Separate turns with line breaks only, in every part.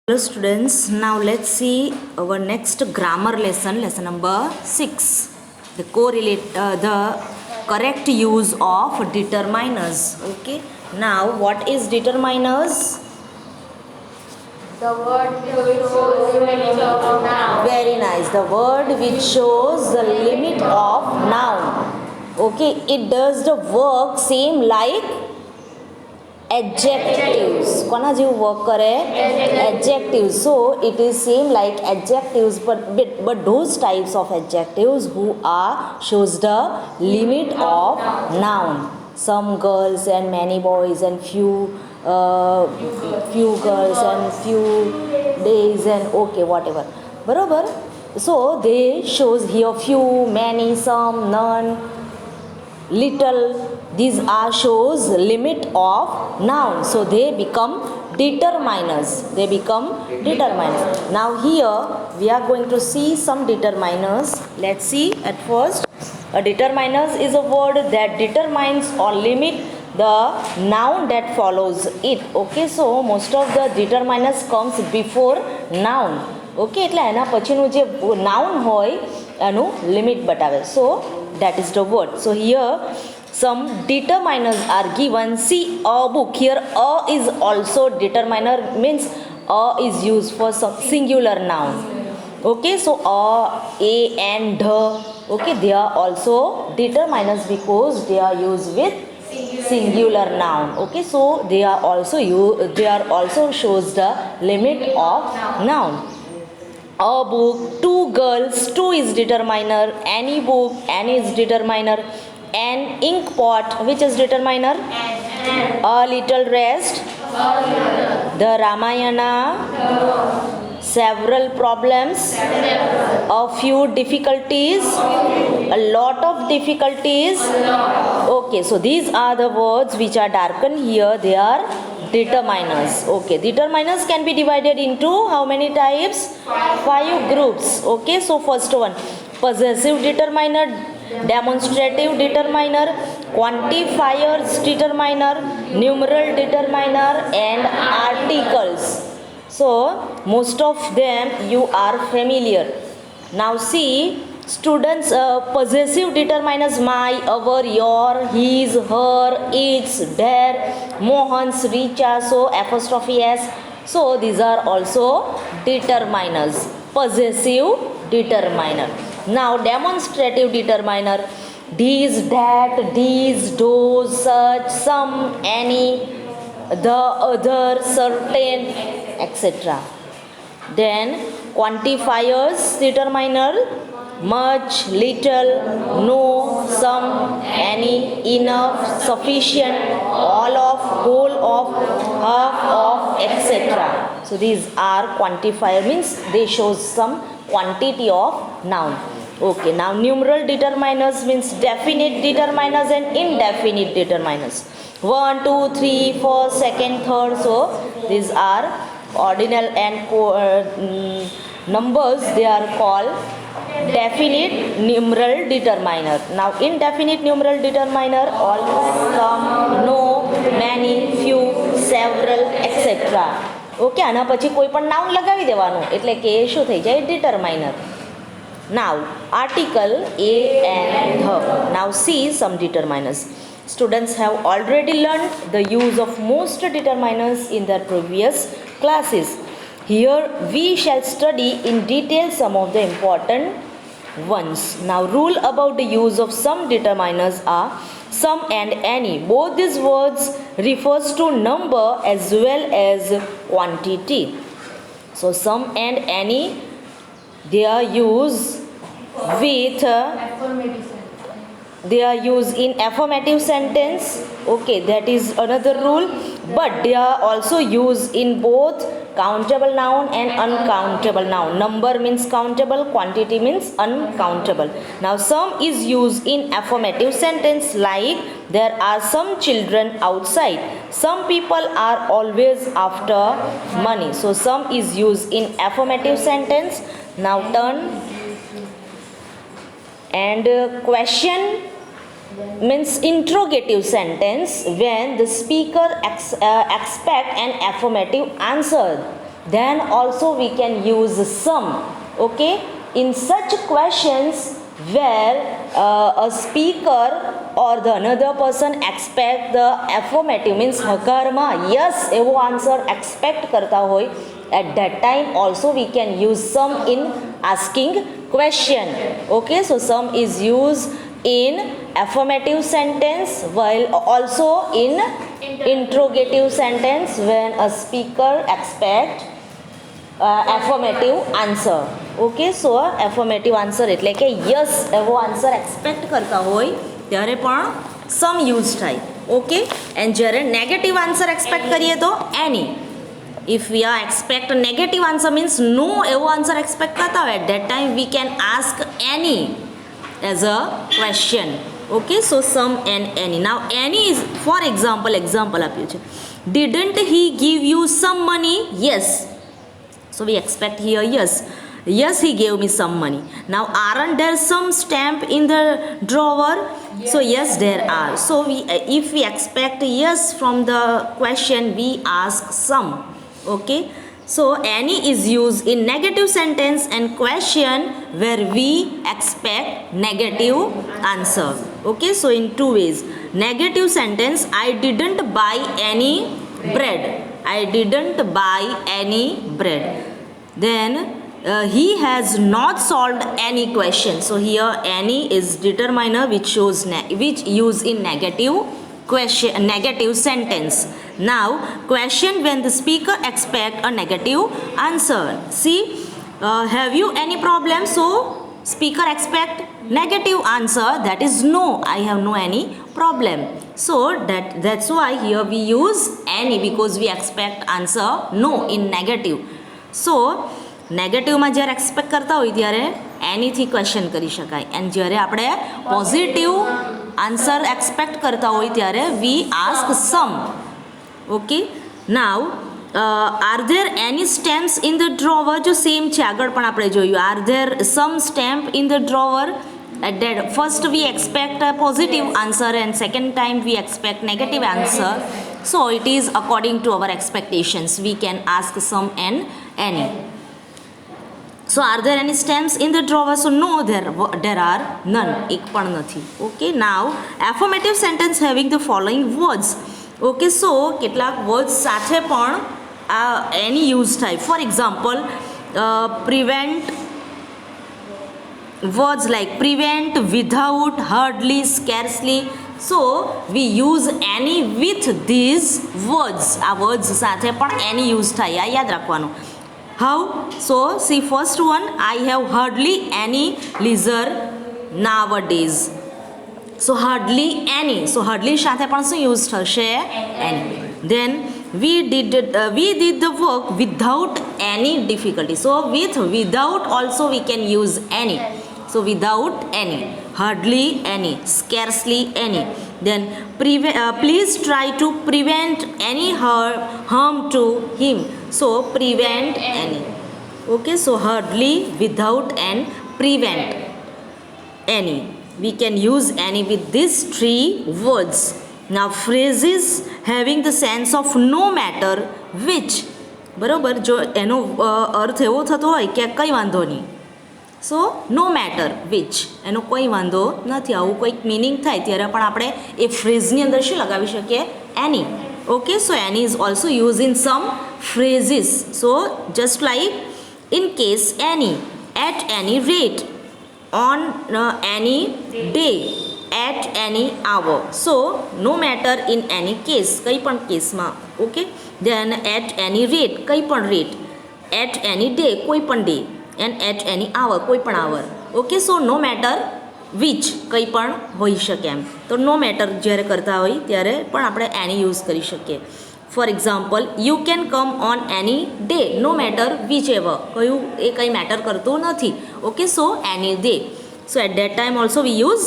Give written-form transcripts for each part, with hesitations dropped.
Hello students, now let's see our next grammar lesson, lesson number 6. The correct use of determiners. Okay, now what is determiners?
The word which shows the limit of noun.
Very nice, the word which shows the limit of noun. Okay, it does the work same like adjectives. કોના જેવું work કરે? Adjectives. So it is same like adjectives, but those types of adjectives who are shows the limit of noun. Some girls and many boys and few girls and few days and okay whatever. બરોબર? So they shows here few, many, some, none, little. These are shows limit of noun, so they become determiners. Now here we are going to see some determiners. Let's see at first. A determiners is a word that determines or limit the noun that follows it. Okay, so most of the determiners comes before noun. Okay, એટલે એના પછીનું જે noun હોય એનું limit બતાવે. So that is the word. So here some determiners are given. See, a book. Here a is also determiner, means a is used for some singular noun. Okay, so a and the, okay, they are also determiners because they are used with singular noun. Okay, so they are also shows the limit of noun. A book, two girls, two is determiner. Any book, any is determiner. An ink pot, which is determiner? A little rest. The Ramayana. Several problems. A few difficulties. A lot of difficulties. Okay, so these are the words which are darkened here. They are determiners. Okay, determiners can be divided into how many types? 5 groups. Okay, so first one, possessive determiner, demonstrative determiner, quantifiers determiner, numeral determiner, and articles. So most of them you are familiar. Now see, students, possessive determiners: my, our, your, his, her, its, their, Mohan's, Richa, so apostrophe s. So these are also determiners, possessive determiner. Now demonstrative determiner: these, that, these, those, such, some, any, the, other, certain, etc. Then quantifiers determiner: much, little, no, some, any, enough, sufficient, all of, whole of, half of, etc. So these are quantifier, means they show some quantity of noun. Okay, now numeral determiners means definite determiners and indefinite determiners. 1, 2, 3, 4, second, third. So these are ordinal and numbers. They are called definite numeral determiner. Now indefinite numeral determiner: all, some, no, many, few, several, etc. Okay, આના પછી કોઈ પણ noun લગાવી દેવાનું એટલે કે એ શું થઈ જાય? determiner. Now article a and the. Now see some determiners. Students have already learned the use of most determiners in their previous classes. Here we shall study in detail some of the important ones. Now rule about the use of some determiners are: some and any. Both these words refers to number as well as quantity. So some and any, they are used with they are used in affirmative sentence. Okay, that is another rule. But they are also used in both countable noun and uncountable noun. Number means countable, quantity means uncountable. Now some is used in affirmative sentence, like there are some children outside. Some people are always after money. So some is used in affirmative sentence. Now turn. And question means interrogative sentence, when the speaker expect an affirmative answer. then also we can use some. Okay, in such questions where a speaker or the another person expect the affirmative means હકારમાં yes એવો answer expect કરતા હોય, at that time also we can use some in asking question. Okay, so some is used in affirmative sentence while also in interrogative sentence when a speaker expect affirmative answer. Okay, so affirmative answer એટલે કે yes એવો answer expect કરતા હોય ત્યારે પણ some use થાય. Okay, and જ્યારે negative answer expect કરીએ તો any. If we are expect negative answer means no એવો આન્સર એક્સપેક્ટ કરતા હોય, at that time we can ask any as a question. Okay, so some and any. Now any is for example આપ્યું છે. Didn't he give you some money? Yes. So we expect here yes. Yes, he gave me some money. Now, aren't there some stamp in the drawer? Yes. So yes, there are. So we, if we expect yes from the question, we ask some. Okay. So any is used in negative sentence and question where we expect negative answer. Okay. So in two ways. Negative sentence: I didn't buy any bread. I didn't buy any bread. Then he has not solved any question. So here any is determiner which shows which use in negative question, negative sentence. Now question when the speaker expect a negative answer. See, have you any problem? So speaker expect negative answer, that is no, I have no any problem. So that's why here we use any, because we expect answer no in negative. So નેગેટિવમાં જ્યારે expect કરતા હોય ત્યારે એનીથી question કરી શકાય, and જ્યારે આપણે positive answer expect કરતા હોય ત્યારે we ask some. Okay, now are there any stamps in the drawer? જો સેમ છે, આગળ પણ આપણે જોયું. Are there some stamp in the drawer? At that first we expect a positive answer and second time we expect negative answer. So it is according to our expectations. We can ask some and any. So are there any stamps in the drawer? So no, there are none. એક પણ નથી. Okay, now affirmative sentence having the following words. Okay, so કેટલાક words સાથે પણ આ any use થાય. For example, prevent, words like prevent, without, hardly, scarcely. So we use any with these words. આ words સાથે પણ any use થાય, આ યાદ રાખવાનું. How? So see, first one, I have hardly any leisure nowadays. So hardly any. So hardly સાથે પણ શું use થશે? Any. Then we did the work without any difficulty. So without also we can use any. So without any, hardly any, scarcely any. Then please try to prevent any harm to him. So prevent any. Okay, so hardly, without and prevent any. We can use any with these three words. Now phrases having the sense of no matter which. બરાબર, જો એનો અર્થ એવો થતો હોય કે કંઈ વાંધો નહીં, સો નો મેટર વિચ, એનો કોઈ વાંધો નથી, આવું કોઈક મિનિંગ થાય ત્યારે પણ આપણે એ ફ્રેઝની અંદર શું લગાવી શકીએ? Any. Okay, so any is also use in some phrases. So just like in case any, at any rate, on any day, at any hour. So no matter in any case, કંઈ પણ કેસમાં. Okay, then at any rate, કંઈ પણ rate, at any day, કોઈ પણ day, and at any hour, કોઈ પણ hour. Okay, so no matter which, કંઈ પણ હોઈ શકે એમ. તો no matter જ્યારે કરતા હોય ત્યારે પણ આપણે any યુઝ કરી શકીએ. For example, you can come on any day, no matter whichever. કયું એ કંઈ મેટર કરતું નથી. Okay, so any day. So at that time also we use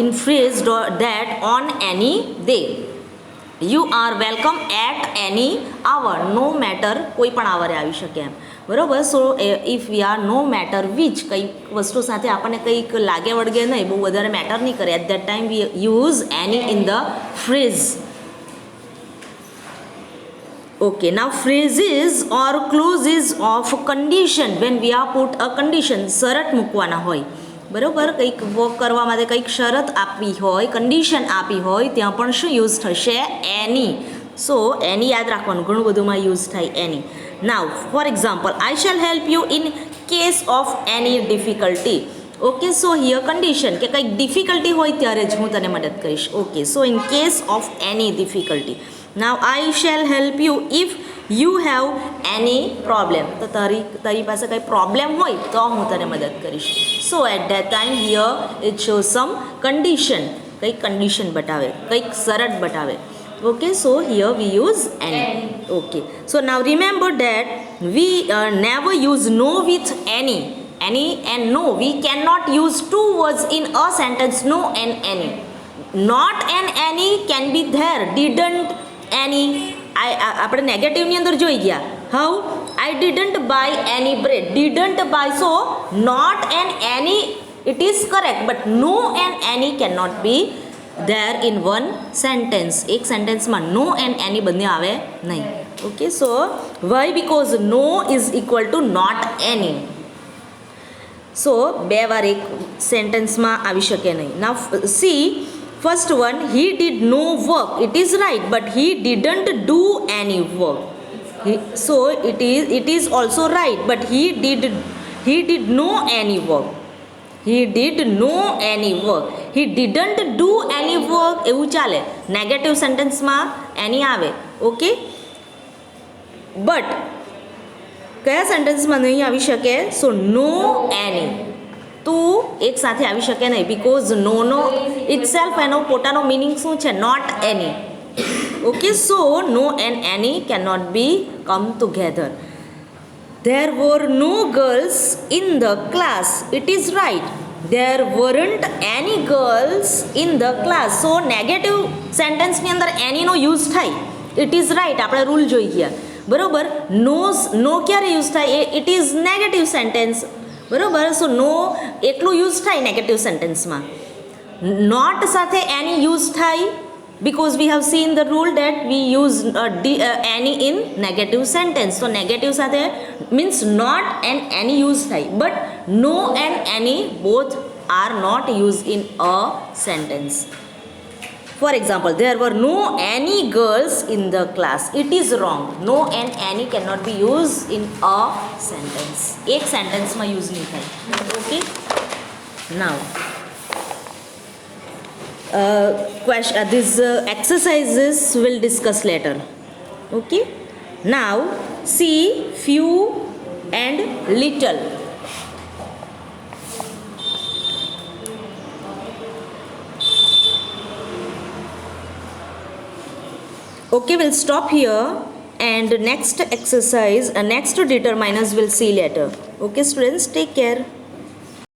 in phrase that on any day. You are welcome at any hour, no matter કોઈ પણ hour આવી શકે એમ. બરાબર. So if we are no matter which, કંઈ વસ્તુ સાથે આપણને કંઈક લાગે વળગે નહીં, બહુ વધારે મેટર નહીં કરે, at that time we use any in the phrase. Okay, now phrases or clauses of condition when we are put a condition શરત મૂકવાના હોય બરોબર કંઈક વર્ક કરવા માટે કંઈક શરત આપવી હોય કન્ડિશન આપી હોય ત્યાં પણ શું યુઝ થશે એની સો એની યાદ રાખવાનું ઘણું બધુંમાં યુઝ થાય any now for example I shall help you in case of any difficulty okay so here condition કે કંઈક ડિફિકલ્ટી હોય ત્યારે જ હું તને મદદ કરીશ okay so in case of any difficulty now I shall help you if you have any problem તો તારી પાસે કંઈ પ્રોબ્લેમ હોય તો હું તને મદદ કરીશ so at that time here it show some condition કંઈક કન્ડિશન બતાવે કંઈક શરત બતાવે okay so here we use any okay so now remember that we never use no with any and no we cannot use two words in a sentence no and any not and any can be there didn't any આપણે નેગેટિવની અંદર જોઈ ગયા how I didn't buy any bread didn't buy so not and any it is correct but no and any cannot be there in one sentence એક સેન્ટેન્સમાં no and any બંને આવે નહીં okay so why because no is equal to not any so બે વાર એક સેન્ટેન્સમાં આવી શકે નહીં now see first one he did no work it is right but he didn't do any work so it is also right but he did no any work he did no any work he didn't do any work એવું ચાલે negative સેન્ટેન્સમાં એની આવે okay but કયા સેન્ટેન્સમાં નહીં આવી શકે સો નો એની તું એક સાથે આવી શકે નહીં બિકોઝ નો ઇટસેલ્ફ એનો પોતાનો મિનિંગ શું છે not any okay so no and any can not be come together There were no girls in the class. It is right. There weren't any girls in the class. So negative sentence ની અંદર any નો use થાય. It is right. આપણે rule જોઈ ગયા. બરોબર? No ક્યારે use થાય? It is negative sentence. બરોબર? So no એટલું યુઝ થાય negative sentenceમાં. Not સાથે any યુઝ થાય because we have seen the rule that we use any in negative sentence so negative સાથે means not and any use થાય but no and any both are not used in a sentence for example there were no any girls in the class it is wrong no and any cannot be used in a sentence એક સેન્ટેન્સમાં use નહીં થાય okay now these exercises will discuss later okay now see few and little okay we'll stop here and next exercise next determiners we'll see later okay students take care